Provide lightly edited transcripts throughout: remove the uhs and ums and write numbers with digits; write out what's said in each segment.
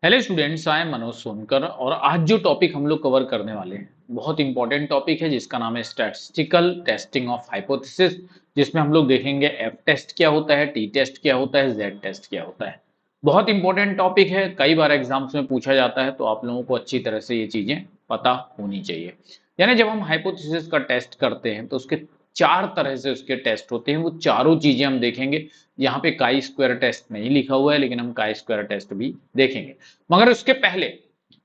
Hello students, I am Manoj Sonkar और आज जो टॉपिक हम लोग कवर करने वाले हैं बहुत इंपॉर्टेंट टॉपिक है जिसका नाम है स्टैटिस्टिकल टेस्टिंग ऑफ हाइपोथेसिस। जिसमें हम लोग देखेंगे एफ टेस्ट क्या होता है, टी टेस्ट क्या होता है, जेड टेस्ट क्या होता है। बहुत इंपॉर्टेंट टॉपिक है, कई बार एग्जाम्स में पूछा जाता है, तो आप लोगों को अच्छी तरह से ये चीजें पता होनी चाहिए। यानी जब हम हाइपोथेसिस का टेस्ट करते हैं तो उसके चार तरह से उसके टेस्ट होते हैं, वो चारों चीजें हम देखेंगे। यहाँ पे काई स्क्वायर टेस्ट नहीं लिखा हुआ है, लेकिन हम काई स्क्वायर टेस्ट भी देखेंगे। मगर उसके पहले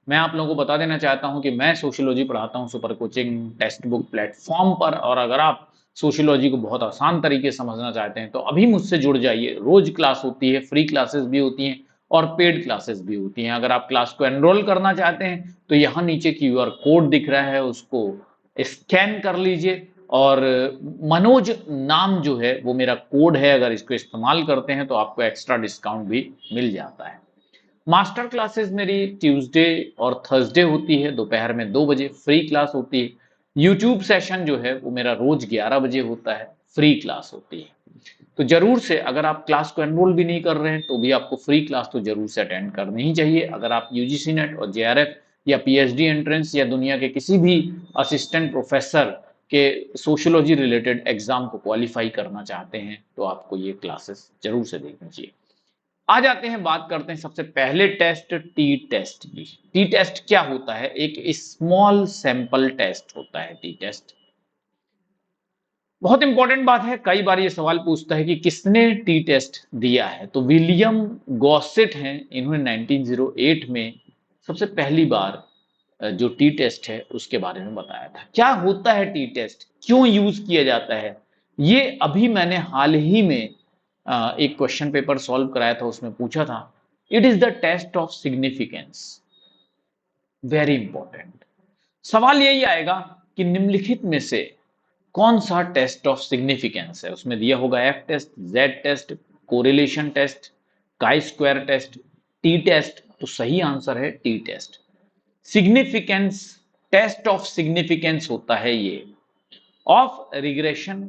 मैं आप लोगों को बता देना चाहता हूं कि मैं सोशियोलॉजी पढ़ाता हूं super coaching text book platform पर। और अगर आप सोशियोलॉजी को बहुत आसान तरीके से समझना चाहते हैं तो अभी मुझसे जुड़ जाइए। रोज क्लास होती है, फ्री क्लासेस भी होती हैं और पेड क्लासेस भी होती हैं। अगर आप क्लास को एनरोल करना चाहते हैं तो यहाँ नीचे क्यूआर कोड दिख रहा है, उसको स्कैन कर लीजिए। और मनोज नाम जो है वो मेरा कोड है, अगर इसको इस्तेमाल करते हैं तो आपको एक्स्ट्रा डिस्काउंट भी मिल जाता है। मास्टर क्लासेस मेरी ट्यूसडे और थर्सडे होती है, दोपहर में 2 बजे फ्री क्लास होती है। यूट्यूब सेशन जो है वो मेरा रोज 11 बजे होता है, फ्री क्लास होती है। तो जरूर से अगर आप क्लास को एनरोल भी नहीं कर रहे हैं तो भी आपको फ्री क्लास तो जरूर से अटेंड करनी ही चाहिए। अगर आप यूजीसी नेट और जेआरएफ या पीएचडी एंट्रेंस या दुनिया के किसी भी असिस्टेंट प्रोफेसर के सोशियोलॉजी रिलेटेड एग्जाम को क्वालिफाई करना चाहते हैं तो आपको ये क्लासेस जरूर से देखनी चाहिए। आ जाते हैं, बात करते हैं सबसे पहले टेस्ट टी टेस्ट की। टी टेस्ट क्या होता है? एक स्मॉल सैंपल टेस्ट होता है टी टेस्ट। बहुत इंपॉर्टेंट बात है, कई बार ये सवाल पूछता है कि किसने टी टेस्ट दिया है। तो विलियम गॉसेट हैं, इन्होंने 1908 में सबसे पहली बार जो टी टेस्ट है उसके बारे में बताया था। क्या होता है टी टेस्ट, क्यों यूज किया जाता है, ये अभी मैंने हाल ही में एक क्वेश्चन पेपर सॉल्व कराया था, उसमें पूछा था। It is the test of significance. Very important सवाल यही आएगा कि निम्नलिखित में से कौन सा टेस्ट ऑफ सिग्निफिकेंस है। उसमें दिया होगा F test, Z test, correlation test, chi square test, T test. तो सही आंसर है T test. Significance, test of significance होता है ये of regression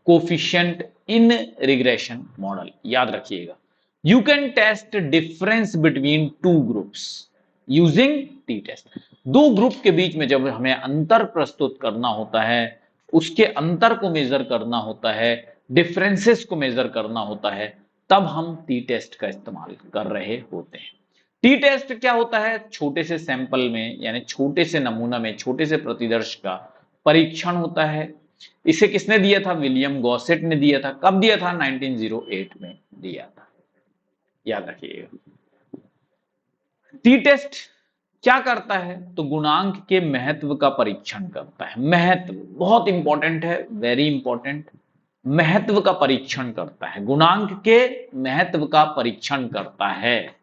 coefficient in regression model. याद रखिएगा, you can test difference between two groups using T test. दो group के बीच में जब हमें अंतर प्रस्तुत करना होता है, उसके अंतर को मेजर करना होता है, डिफरेंसेस को मेजर करना होता है, तब हम टी टेस्ट का इस्तेमाल कर रहे होते हैं। टी टेस्ट क्या होता है? छोटे से सैंपल में, यानी छोटे से नमूना में, छोटे से प्रतिदर्श का परीक्षण होता है। इसे किसने दिया था? विलियम गॉसेट ने दिया था। कब दिया था? 1908 में दिया था। याद रखिएगा। टी टेस्ट क्या करता है? तो गुणांक के महत्व का परीक्षण करता है। महत्व बहुत इंपॉर्टेंट है, वेरी इंपॉर्टेंट। महत्व का परीक्षण करता है, गुणांक के महत्व का परीक्षण करता है।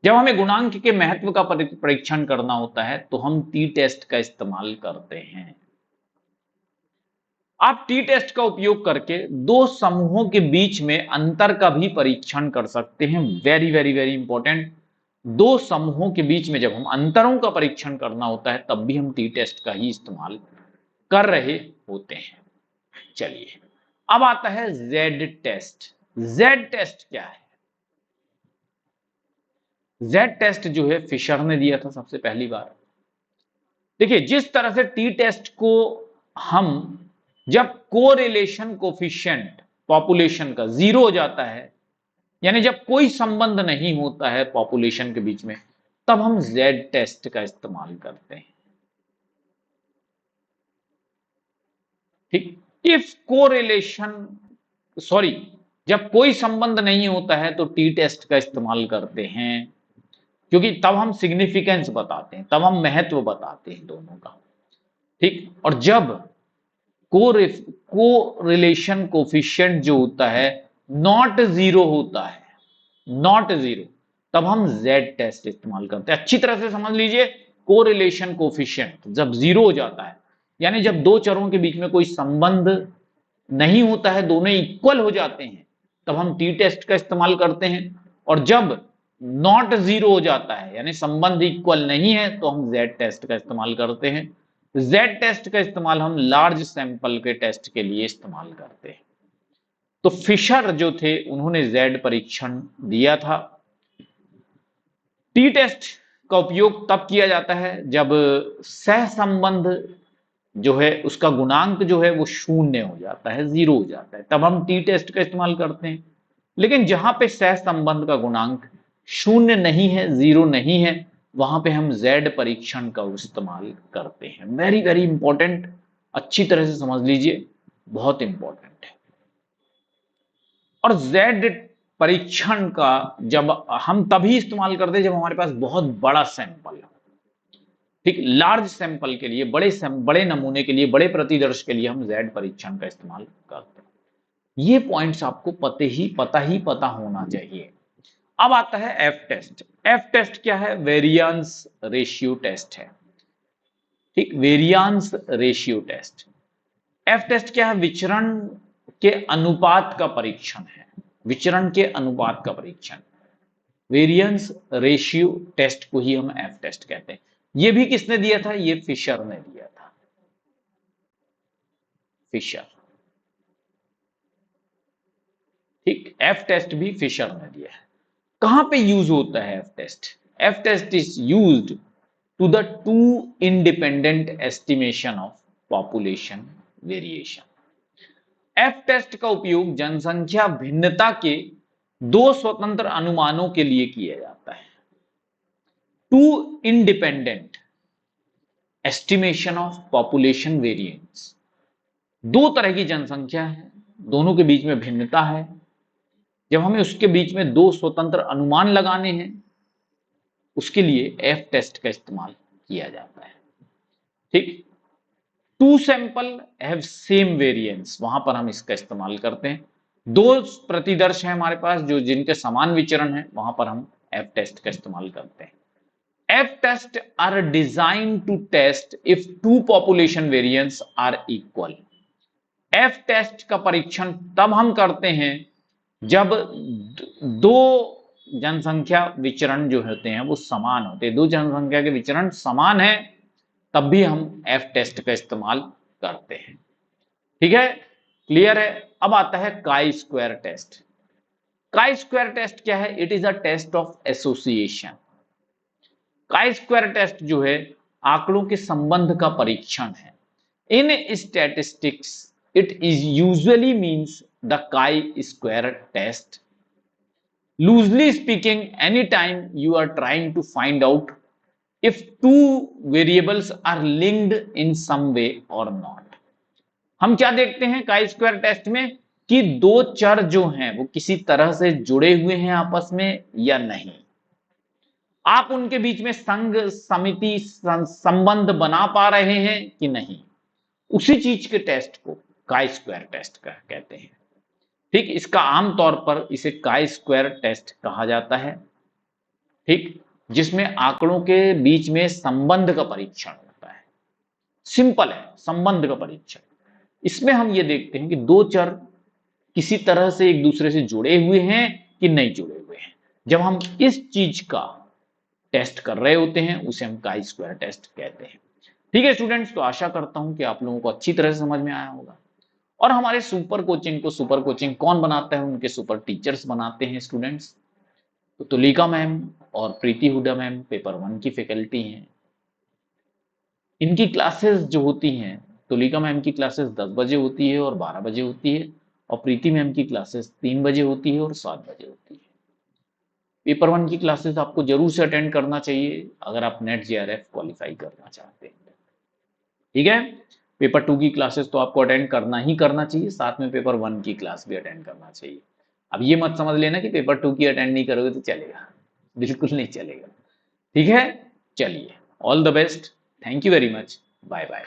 जब हमें गुणांक के महत्व का परीक्षण करना होता है तो हम टी टेस्ट का इस्तेमाल करते हैं। आप टी टेस्ट का उपयोग करके दो समूहों के बीच में अंतर का भी परीक्षण कर सकते हैं। Very very very important. दो समूहों के बीच में जब हम अंतरों का परीक्षण करना होता है तब भी हम टी टेस्ट का ही इस्तेमाल कर रहे होते हैं। चलिए, अब आता है जेड टेस्ट। जेड टेस्ट क्या है? जेड टेस्ट जो है फिशर ने दिया था सबसे पहली बार। देखिए, जिस तरह से टी टेस्ट को हम, जब कोरिलेशन कोफिशिएंट पॉपुलेशन का 0 हो जाता है, यानी जब कोई संबंध नहीं होता है पॉपुलेशन के बीच में, तब हम जेड टेस्ट का इस्तेमाल करते हैं। ठीक। इफ कोरिलेशन, सॉरी, जब कोई संबंध नहीं होता है तो टी टेस्ट का इस्तेमाल करते हैं, क्योंकि तब हम सिग्निफिकेंस बताते हैं, तब हम महत्व बताते हैं दोनों का। ठीक। और जब को रिलेशन कोफिशिएंट जो होता है नॉट जीरो होता है, नॉट जीरो, तब हम जेड टेस्ट इस्तेमाल करते हैं। अच्छी तरह से समझ लीजिए, को रिलेशन कोफिशिएंट जब जीरो हो जाता है, यानी जब दो चरों के बीच में कोई संबंध नहीं होता है, दोनों इक्वल हो जाते हैं, तब हम टी टेस्ट का इस्तेमाल करते हैं। और जब नॉट जीरो हो जाता है, यानी संबंध इक्वल नहीं है, तो हम जेड टेस्ट का इस्तेमाल करते हैं। जेड टेस्ट का इस्तेमाल हम लार्ज सैंपल के टेस्ट के लिए इस्तेमाल करते हैं। तो फिशर जो थे उन्होंने जेड परीक्षण दिया था। टी टेस्ट का उपयोग तब किया जाता है जब सहसंबंध जो है उसका गुणांक जो है वो शून्य हो जाता है, 0 हो जाता है, तब हम टी टेस्ट का इस्तेमाल करते हैं। लेकिन जहां पे सहसंबंध का गुणांक शून्य नहीं है, 0 नहीं है, वहां पे हम जेड परीक्षण का इस्तेमाल करते हैं। वेरी वेरी इंपॉर्टेंट, अच्छी तरह से समझ लीजिए, बहुत इंपॉर्टेंट है। और जेड परीक्षण का जब हम तभी इस्तेमाल करते हैं जब हमारे पास बहुत बड़ा सैंपल हो। ठीक, लार्ज सैंपल के लिए, बड़े नमूने के लिए, बड़े प्रतिदर्श के लिए हम जेड परीक्षण का इस्तेमाल करते हैं। ये पॉइंट्स आपको पता होना चाहिए। अब आता है एफ टेस्ट। एफ टेस्ट क्या है? वेरिएंस रेशियो टेस्ट है। ठीक, variance ratio test. F test क्या है? विचरण के अनुपात का परीक्षण है। विचरण के अनुपात का परीक्षण, वेरिएंस रेशियो टेस्ट को ही हम एफ टेस्ट कहते हैं। ये भी किसने दिया था? ये फिशर ने दिया था, फिशर। ठीक, एफ टेस्ट भी फिशर ने दिया है। कहां पे यूज होता है F test? F test is used to the two independent estimation of population variation. F test का उपयोग जनसंख्या भिन्नता के दो स्वतंत्र अनुमानों के लिए किया जाता है। Two independent estimation of population variance, दो तरह की जनसंख्या है, दोनों के बीच में भिन्नता है। जब हमें उसके बीच में दो स्वतंत्र अनुमान लगाने हैं, उसके लिए एफ टेस्ट का इस्तेमाल किया जाता है। ठीक, two sample have same variance, वहां पर हम इसका इस्तेमाल करते हैं। दो प्रतिदर्श हैं हमारे पास जो जिनके समान विचरण है, वहां पर हम एफ टेस्ट का इस्तेमाल करते हैं। F test are design to test if two population variance are equal. F test का परीक्षण तब हम करते हैं जब दो जनसंख्या विचरण जो होते हैं वो समान होते हैं। दो जनसंख्या के विचरण समान है, तब भी हम एफ टेस्ट का इस्तेमाल करते हैं। ठीक है, क्लियर है? अब आता है chi square test. Chi square test क्या है? It is a test of association. Chi square test जो है आंकड़ों के संबंध का परीक्षण है। In statistics it is usually means the chi square test. Loosely speaking, anytime you are trying to find out if two variables are linked in some way or not। हम क्या देखते हैं काई स्क्वायर टेस्ट में कि दो चर जो हैं वो किसी तरह से जुड़े हुए हैं आपस में या नहीं। आप उनके बीच में संघ समिति संबंध बना पा रहे हैं कि नहीं, उसी चीज के टेस्ट को काई स्क्वायर टेस्ट कहते हैं। ठीक, इसका आमतौर पर इसे काई स्क्वायर टेस्ट कहा जाता है। ठीक, जिसमें आंकड़ों के बीच में संबंध का परीक्षण होता है। सिंपल है, संबंध का परीक्षण। इसमें हम ये देखते हैं कि दो चर किसी तरह से एक दूसरे से जुड़े हुए हैं कि नहीं जुड़े हुए हैं। जब हम इस चीज का टेस्ट कर रहे होते हैं उसे हम काई स्क्वायर टेस्ट कहते हैं। ठीक है स्टूडेंट्स, तो आशा करता हूं कि आप लोगों को अच्छी तरह से समझ में आया होगा। और हमारे सुपर कोचिंग कौन बनाता है? उनके सुपर टीचर्स बनाते हैं स्टूडेंट्स। तो तुलिका मैम और प्रीति हुडा मैम पेपर 1 की फैकल्टी हैं। इनकी क्लासेस जो होती हैं, तुलिका मैम की क्लासेस 10 बजे होती है और 12 बजे होती है, और प्रीति मैम की क्लासेस 3 बजे होती है और 7 बजे होती है। पेपर 1 की क्लासेस आपको जरूर से अटेंड करना चाहिए अगर आप नेट जेआरएफ क्वालिफाई करना चाहते हैं। ठीक है, पेपर 2 की क्लासेस तो आपको अटेंड करना ही करना चाहिए, साथ में पेपर 1 की क्लास भी अटेंड करना चाहिए। अब ये मत समझ लेना कि पेपर 2 की अटेंड नहीं करोगे तो चलेगा, बिल्कुल नहीं चलेगा। ठीक है, चलिए, all the best, thank you very much, bye bye.